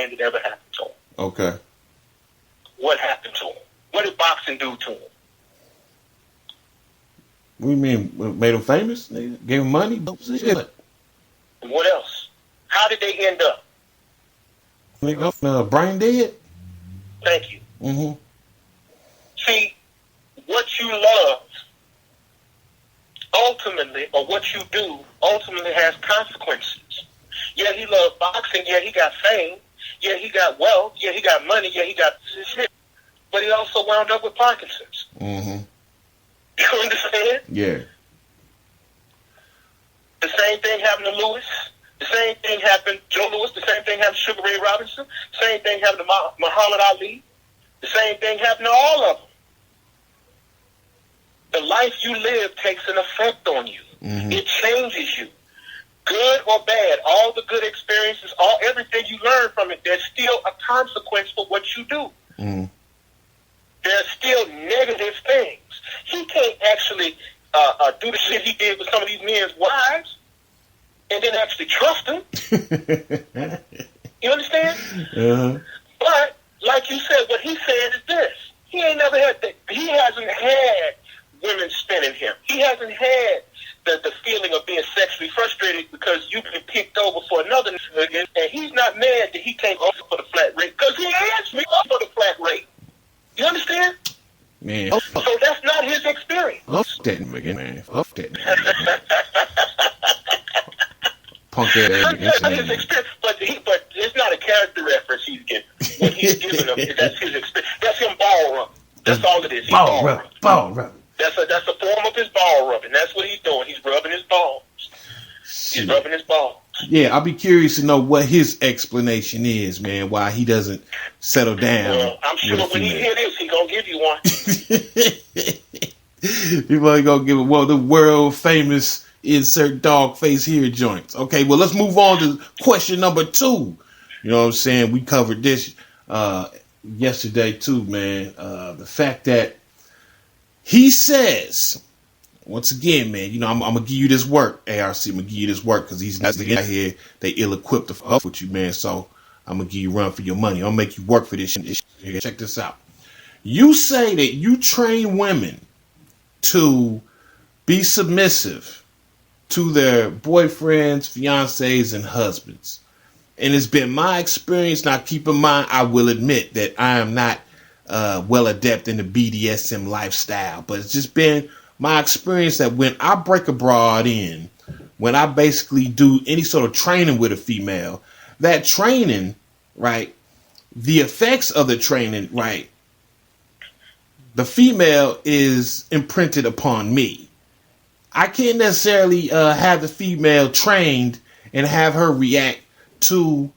thing that ever happened to him. Okay. What happened to him? What did boxing do to him? What do you mean? Made him famous? Gave him money? What else? How did they end up? Brain dead? Thank you. Mm-hmm. See, what you love ultimately, or what you do, ultimately has consequences. Yeah, he loved boxing. Yeah, he got fame. Yeah, he got wealth. Yeah, he got money. Yeah, he got shit. But he also wound up with Parkinson's. Mm-hmm. You understand? Yeah. The same thing happened to Lewis. The same thing happened to Joe Louis. The same thing happened to Sugar Ray Robinson. The same thing happened to Muhammad Ali. The same thing happened to all of them. The life you live takes an effect on you. Mm-hmm. It changes you. Good or bad, all the good experiences, everything you learn from it, there's still a consequence for what you do. Mm-hmm. There's still negative things. He can't actually do the shit he did with some of these men's wives and then actually trust them. You understand? Uh-huh. But, like you said, what he said is this. He ain't never had that. He hasn't had women spinning him. He hasn't had the feeling of being sexually frustrated because you've been picked over for another nigga, and he's not mad that he can't offer for the flat rate because he asked me for the flat rate. You understand? Man. So that's not his experience. Fuck that nigga, man. Fuck that nigga. Punk ass nigga. That's not his experience, but it's not a character reference he's giving. What he's giving them, that's his experience. That's him ball rubbing. That's all it is. He's ball rubbing. Ball rubbing. That's a form of his ball rubbing. That's what he's doing. He's rubbing his balls. He's rubbing his balls. Yeah, I'll be curious to know what his explanation is, man, why he doesn't settle down. Well, I'm sure when he hear this, he's going to give you one. He's going to give it, the world famous insert dog face here joints. Okay, well, let's move on to question number 2. You know what I'm saying? We covered this yesterday too, man. The fact that he says, once again, man, you know, I'm gonna give you this work, ARC. I'm gonna give you this work because these niggas out here, they ill-equipped to fuck with you, man. So I'm gonna give you a run for your money. I'll make you work for this shit. Check this out. You say that you train women to be submissive to their boyfriends, fiancés, and husbands. And it's been my experience. Now, keep in mind, I will admit that I am not well adept in the BDSM lifestyle, but it's just been my experience that when I break a broad in, when I basically do any sort of training with a female, that training, right, the effects of the training, right, the female is imprinted upon me. I can't necessarily have the female trained and have her react to,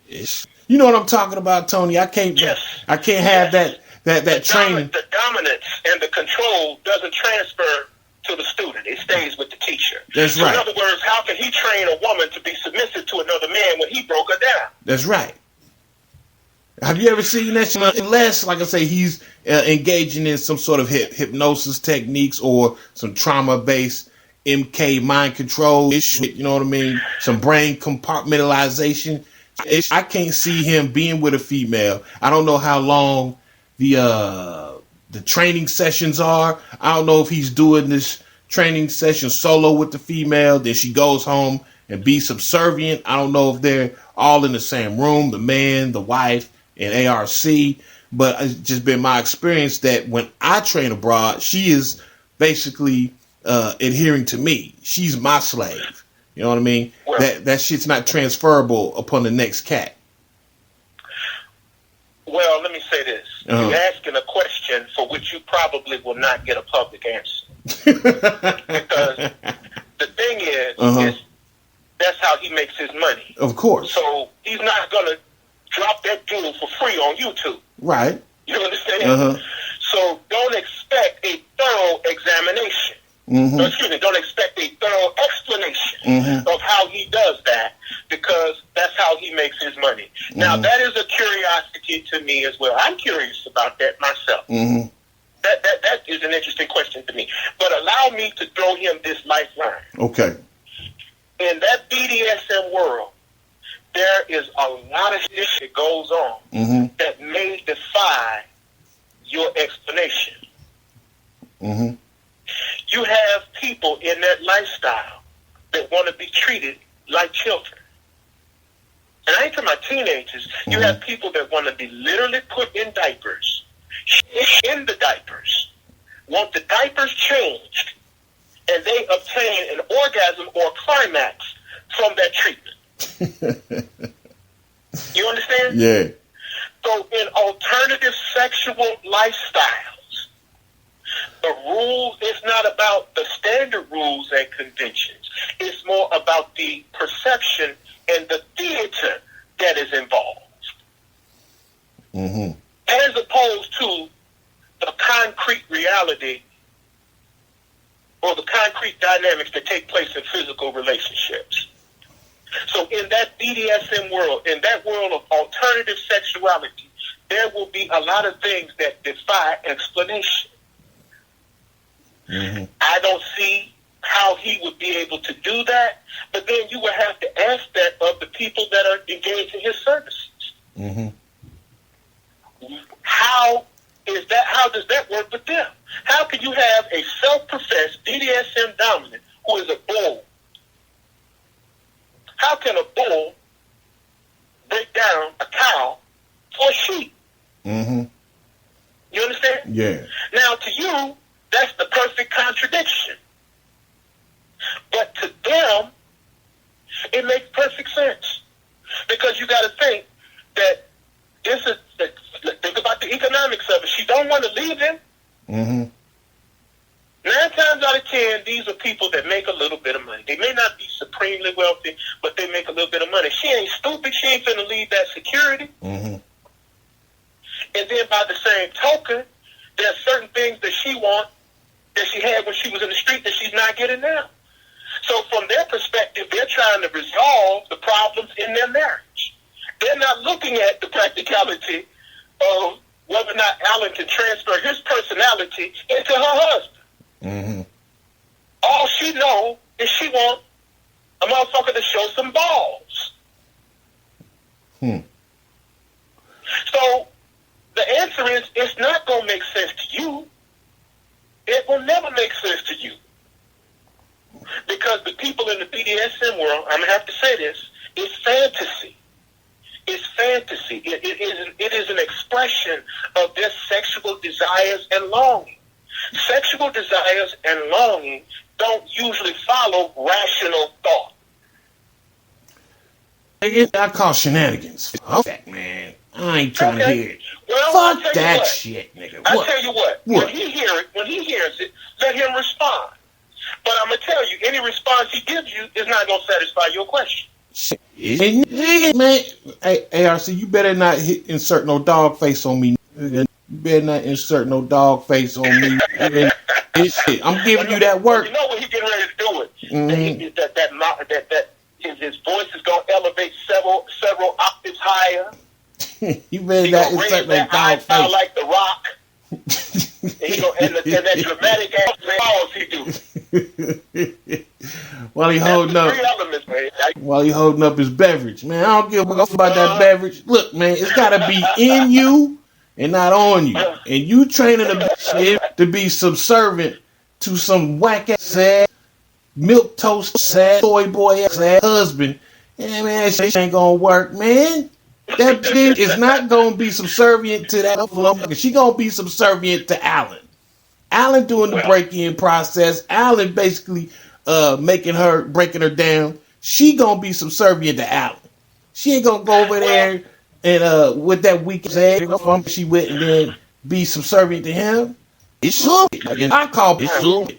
you know what I'm talking about, Tony. I can't have that training. The dominance and the control doesn't transfer to the student. It stays with the teacher. That's right. In other words, how can he train a woman to be submissive to another man when he broke her down? That's right. Have you ever seen that shit? Unless, like I say, he's engaging in some sort of hypnosis techniques or some trauma-based MK mind control shit, you know what I mean? Some brain compartmentalization. I can't see him being with a female. I don't know how long the training sessions are. I don't know if he's doing this training session solo with the female, then she goes home and be subservient. I don't know if they're all in the same room, the man, the wife, and ARC. But it's just been my experience that when I train abroad, she is basically adhering to me. She's my slave. You know what I mean? Well, that shit's not transferable upon the next cat. Well, let me say this. You're asking a question for which you probably will not get a public answer. Because the thing is that's how he makes his money. Of course. So he's not going to drop that jewel for free on YouTube. Right. You understand? So don't expect a thorough examination. No, excuse me, don't expect a thorough explanation of how he does that, because that's how he makes his money. Now, that is a curiosity to me as well. I'm curious about that myself. That is an interesting question to me. But allow me to throw him this lifeline. Okay. In that BDSM world, there is a lot of shit that goes on that may defy your explanation. You have people in that lifestyle that want to be treated like children. And I ain't talking about teenagers. You have people that want to be literally put in diapers, in the diapers, want the diapers changed, and they obtain an orgasm or climax from that treatment. You understand? Yeah. So in alternative sexual lifestyles, the rule is not about the standard rules and conventions. It's more about the perception and the theater that is involved. As opposed to the concrete reality or the concrete dynamics that take place in physical relationships. So in that BDSM world, in that world of alternative sexuality, there will be a lot of things that defy explanation. I don't see how he would be able to do that, but then you would have to ask that of the people that are engaged in his services. How does that work with them? How can you have a self-professed BDSM dominant who is a bull? How can a bull break down a cow for a sheep? You understand? Yeah. Now, to you, that's the perfect contradiction. But to them, it makes perfect sense. Because you got to think that think about the economics of it. She don't want to leave him. 9 times out of 10, these are people that make a little bit of money. They may not be supremely wealthy, but they make a little bit of money. She ain't stupid. She ain't finna leave that security. And then by the same token, there are certain things that she wants that she had when she was in the street that she's not getting now. So from their perspective, they're trying to resolve the problems in their marriage. They're not looking at the practicality of whether or not Alan can transfer his personality into her husband. All she knows is she wants a motherfucker to show some balls. So the answer is, it's not going to make sense to you. It will never make sense to you. Because the people in the BDSM world, I'm going to have to say this, it's fantasy. It's fantasy. It is an expression of their sexual desires and longing. Sexual desires and longing don't usually follow rational thought. I call shenanigans. Fuck that, man. I ain't trying to hear it. Well, fuck that shit, nigga. I'll tell you what. When he hears it, let him respond. But I'm going to tell you, any response he gives you is not going to satisfy your question. Man, hey, ARC, you better not insert no dog face on me. You better not insert no dog face on me. I'm giving you that work. You know when he getting ready to do it, that his voice is going to elevate several octaves higher. You better not insert no dog face. Like the Rock. and that dramatic ass pause he do. While he holding up his beverage, man. I don't give a fuck about that beverage. Look, man, it's gotta be in you and not on you. And you training a to be subservient to some whack ass milk toast soy boy ass husband. Yeah, man, that shit ain't gonna work, man. That bitch is not gonna be subservient to that motherfucker. She gonna be subservient to Alan. Alan doing the break-in process. Alan basically breaking her down. She gonna be subservient to Alan. She ain't gonna go over there and with that weak ass she with and then be subservient to him. It's stupid. I call it stupid.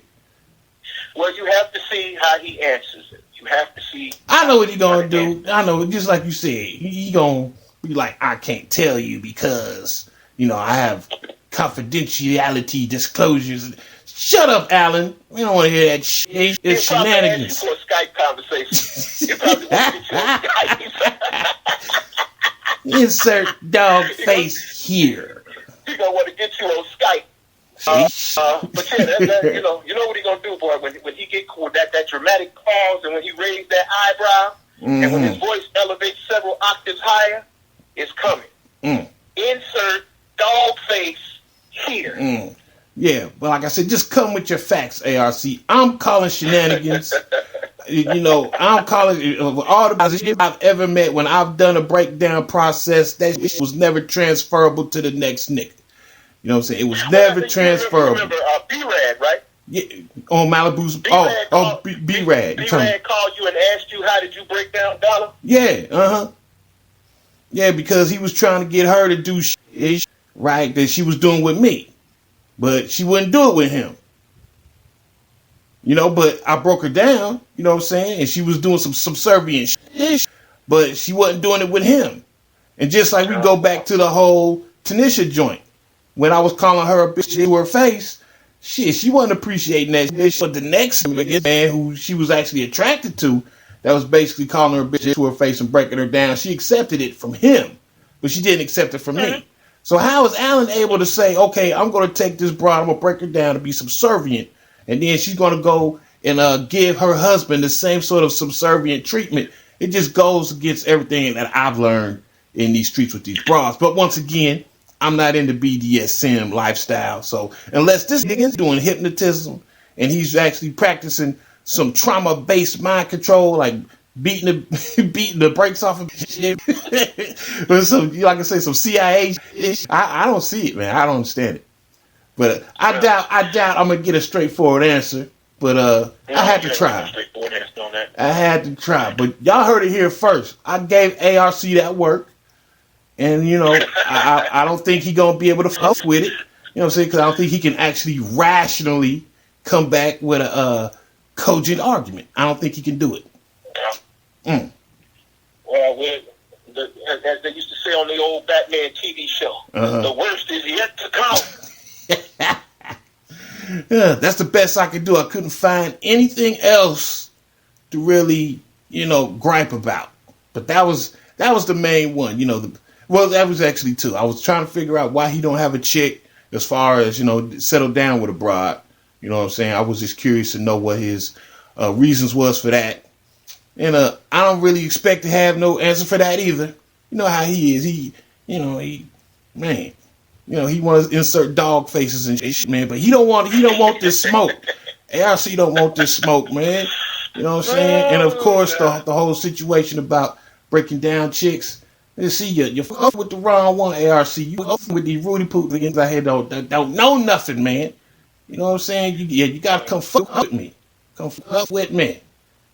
Well, you have to see how he answers it. You have to see. I know what he gonna do. I know, just like you said, he gonna be like, I can't tell you because I have confidentiality disclosures. Shut up, Alan. We don't want to hear that shit. It's shenanigans. For a Skype conversation. You probably want to get you on Skype. Insert dog face here. He's gonna want to get you on Skype. But yeah, you know what he gonna do, boy. When he get cool, that dramatic pause, and when he raised that eyebrow, and when his voice elevates several octaves higher, it's coming. Insert dog face here. Yeah, but like I said, just come with your facts, ARC. I'm calling shenanigans. I'm calling all the positions I've ever met when I've done a breakdown process, that was never transferable to the next nigga. You know what I'm saying? It was never transferable. You remember B-Rad, right? Yeah, on Malibu's. B-Rad. B-Rad called you and asked you, how did you break down Dollar? Yeah, Yeah, because he was trying to get her to do shit, right, that she was doing with me. But she wouldn't do it with him. But I broke her down, you know what I'm saying? And she was doing some subservient shit, but she wasn't doing it with him. And just like we go back to the whole Tanisha joint, when I was calling her a bitch to her face, shit, she wasn't appreciating that shit. But the next man who she was actually attracted to, that was basically calling her a bitch to her face and breaking her down, she accepted it from him, but she didn't accept it from me. So how is Alan able to say, okay, I'm going to take this broad, I'm going to break her down to be subservient, and then she's going to go and give her husband the same sort of subservient treatment? It just goes against everything that I've learned in these streets with these bras. But once again, I'm not into BDSM lifestyle. So unless this nigga's doing hypnotism and he's actually practicing some trauma-based mind control, like beating the brakes off of shit, or some, like I say, some CIA shit, I don't see it, man. I don't understand it. But I doubt I'm gonna get a straightforward answer. But I had to try. I had to try. But y'all heard it here first. I gave ARC that work, and I don't think he gonna be able to fuck with it. You know what I'm saying? Because I don't think he can actually rationally come back with a cogent argument. I don't think he can do it. Well, as they used to say on the old Batman TV show, the worst is yet to come. Yeah, that's the best I could do. I couldn't find anything else to really, gripe about. But that was the main one. That was actually two. I was trying to figure out why he don't have a chick as far as, settle down with a broad. You know what I'm saying? I was just curious to know what his reasons was for that. And I don't really expect to have no answer for that either. You know how he is. He wants to insert dog faces and shit, man. But he don't want this smoke. ARC don't want this smoke, man. You know what I'm saying? And of course, the whole situation about breaking down chicks. Let's see, you're fucking with the wrong one, ARC. You fucking with these Rudy Poot niggas out here don't know nothing, man. You know what I'm saying? You gotta come fuck with me. Come fuck with me.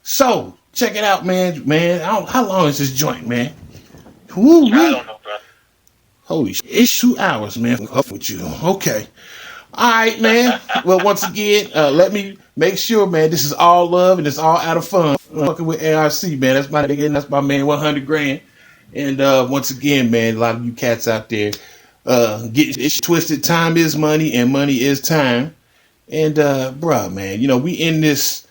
So, check it out, man. How long is this joint, man? Woo-wee. I don't know, bro. Holy shit. It's 2 hours, man. Fuck with you. Okay. All right, man. Well, once again, let me make sure, man, this is all love and it's all out of fun. Fucking with ARC, man. That's my nigga. That's my man, 100 grand. And once again, man, a lot of you cats out there get it twisted. Time is money and money is time. And, bruh, man, we in this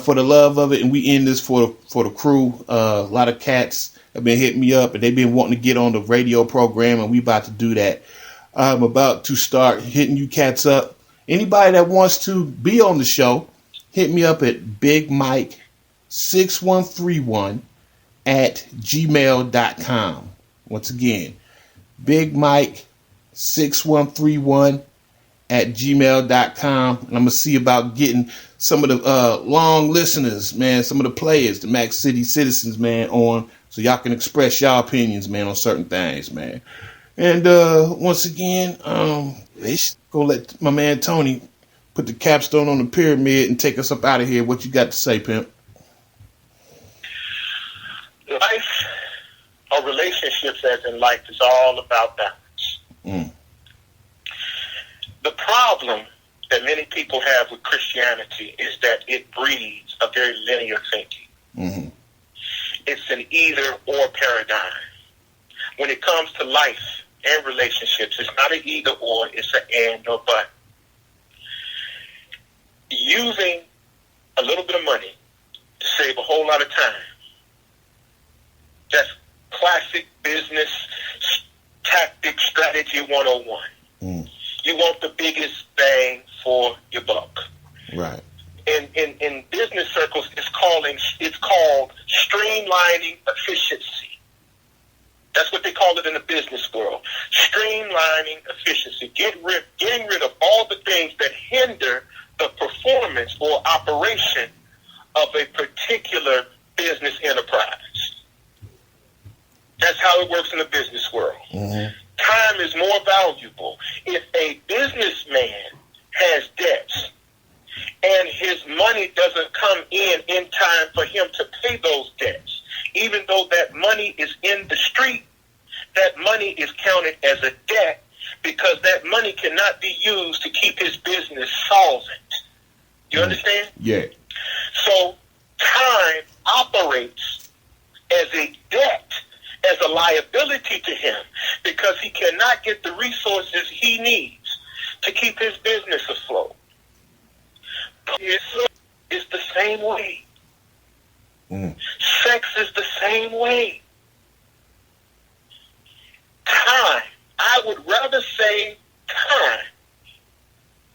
for the love of it, and we in this for the crew. A lot of cats have been hitting me up, and they've been wanting to get on the radio program, and we about to do that. I'm about to start hitting you cats up. Anybody that wants to be on the show, hit me up at bigmike6131@gmail.com. Once again, bigmike6131@gmail.com. And I'm going to see about getting some of the long listeners, man, some of the players, the Max City citizens, man, on, so y'all can express y'all opinions, man, on certain things, man. And once again, let's go let my man Tony put the capstone on the pyramid and take us up out of here. What you got to say, pimp? Life or relationships, as in life, is all about balance. The problem that many people have with Christianity is that it breeds a very linear thinking. It's an either or paradigm. When it comes to life and relationships, it's not an either or, it's an and or but. Using a little bit of money to save a whole lot of time. That's classic business tactic strategy 101. You want the biggest bang for your buck. Right. In business circles, it's called streamlining efficiency. That's what they call it in the business world. Streamlining efficiency. Getting rid of all the things that hinder the performance or operation of a particular business enterprise. That's how it works in the business world. Mm-hmm. Time is more valuable. If a businessman has debts and his money doesn't come in time for him to pay those debts, even though that money is in the street, that money is counted as a debt because that money cannot be used to keep his business solvent. You understand? Yeah. So time operates as a debt, as a liability to him, because he cannot get the resources he needs to keep his business afloat. It's the same way. Sex is the same way. Time. I would rather save time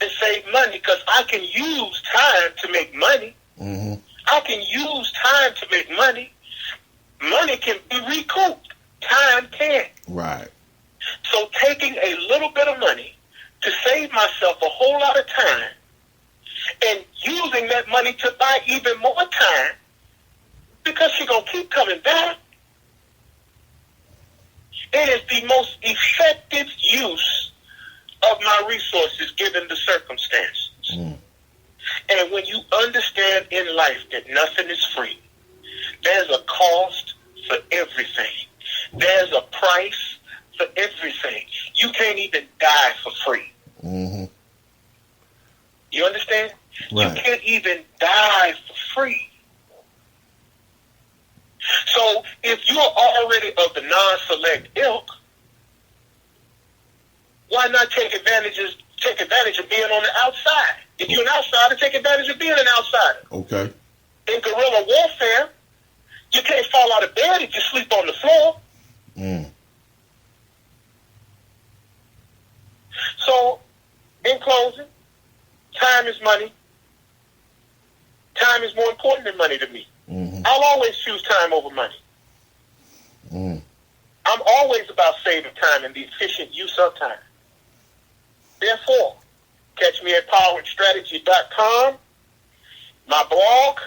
than save money, because I can use time to make money. Mm-hmm. I can use time to make money. Money can be recouped. Time can't. Right. So taking a little bit of money to save myself a whole lot of time and using that money to buy even more time, because she's going to keep coming back. It is the most effective use of my resources given the circumstances. Mm. And when you understand in life that nothing is free, there's a cost for everything. There's a price for everything. You can't even die for free. Mm-hmm. You understand? Right. You can't even die for free. So if you're already of the non-select ilk, why not take advantage of being on the outside? If you're an outsider, take advantage of being an outsider. Okay. In guerrilla warfare, you can't fall out of bed if you sleep on the floor. Mm. So, in closing, time is money. Time is more important than money to me. Mm-hmm. I'll always choose time over money. Mm. I'm always about saving time and the efficient use of time. Therefore, catch me at poweredstrategy.com, my blog.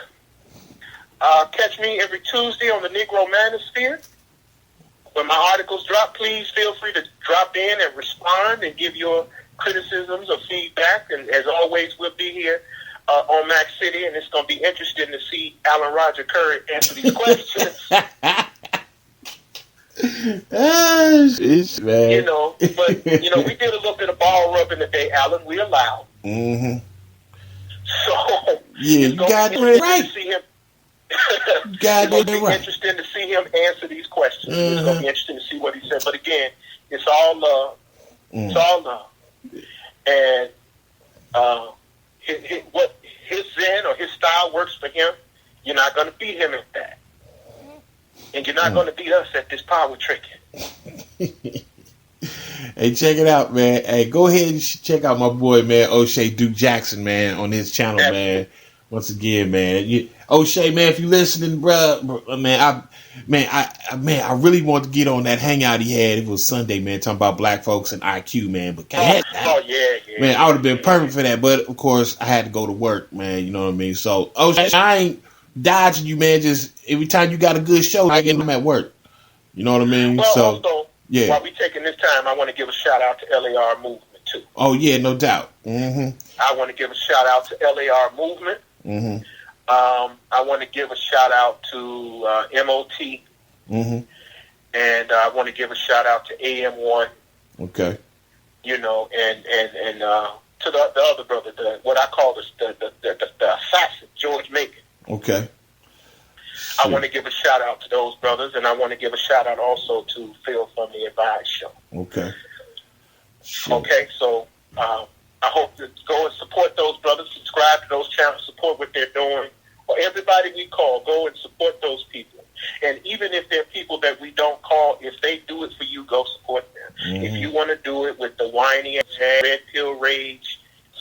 Catch me every Tuesday on the Negro Manosphere. When my articles drop, please feel free to drop in and respond and give your criticisms or feedback. And as always, we'll be here on Mac City, and it's going to be interesting to see Alan Roger Curry answer these questions. Man. You know, but, you know, we did a little bit of ball rubbing today, Alan. We allowed. Mm-hmm. So, Yeah, it's you going got to be it right. to see him. Got It's going to it be right. interesting to see him answer these questions. It's going to be interesting to see what he said. But again, it's all love. Mm. It's all love. And what his zen or his style works for him, you're not going to beat him at that. And you're not going to beat us at this power tricking. Hey, check it out, man. Hey, go ahead and check out my boy, man, O'Shea Duke Jackson, man, on his channel, Absolutely. man. Once again, man, O'Shea, man, if you listening, bro, man, I really want to get on that hangout he had. It was Sunday, man, talking about black folks and IQ, man. But Yeah. man, I would have been perfect for that, but of course I had to go to work, man. You know what I mean? So, O'Shea, I ain't dodging you, man. Just every time you got a good show, I get them at work. You know what I mean? Well, so, also, yeah. while we taking this time, I want to give a shout out to LAR Movement too. Oh yeah, no doubt. Mm-hmm. I want to give a shout out to LAR Movement. Mm-hmm. I want to give a shout out to MOT, Mm-hmm. and I want to give a shout out to AM1. Okay. You know, and to the other brother, what I call the assassin, George Macon. Okay. I want to give a shout out to those brothers, and I want to give a shout out also to Phil from the Advice Show. Okay. Okay, so I hope to go and support those brothers, subscribe to those channels, support what they're doing. Or everybody we call, go and support those people. And even if they're people that we don't call, if they do it for you, go support them. Mm-hmm. If you want to do it with the whiny red pill rage,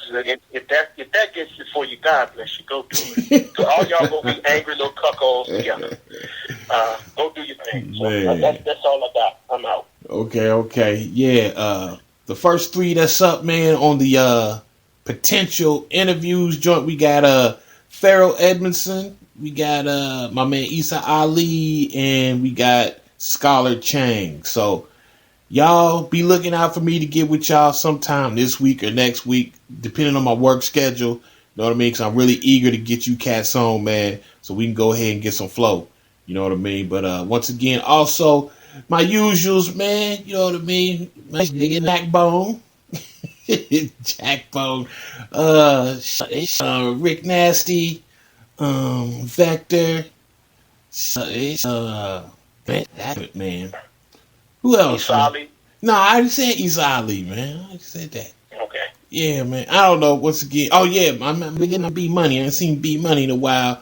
if that gets it for you, God bless you. Go do it. So all y'all go be angry little cuckolds together. Go do your thing. So that's all I got. Okay. Yeah. The first three that's up, man, on the potential interviews joint, we got Farrell Edmondson, we got my man Issa Ali, and we got Scholar Chang. So y'all be looking out for me to get with y'all sometime this week or next week, depending on my work schedule. You know what I mean? Because I'm really eager to get you cats on, man, so we can go ahead and get some flow. You know what I mean? But once again, also my usuals, man. You know what I mean? My nigga Backbone, Jackbone, Rick Nasty, Vector, man. Who else? Issa Ali. No, I already said Issa Ali, man. I already said that. Okay. Yeah, man. I don't know. Once again, oh yeah, I'm beginning to B Money. I ain't seen B Money in a while.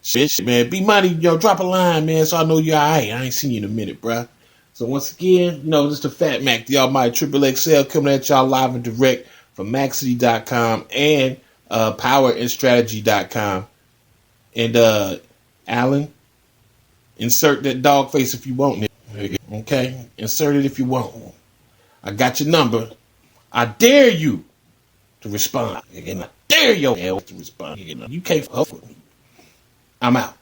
Shit, man. B Money, drop a line, man, so I know you're alright. I ain't seen you in a minute, bruh. So once again, this is Fat Mac, the Almighty Triple XL, coming at y'all live and direct from Maxity.com and PowerandStrategy.com. And Alan, insert that dog face if you want. Okay? Insert it if you want. I got your number. I dare you to respond. I dare your ass to respond. You can't fuck with me. I'm out.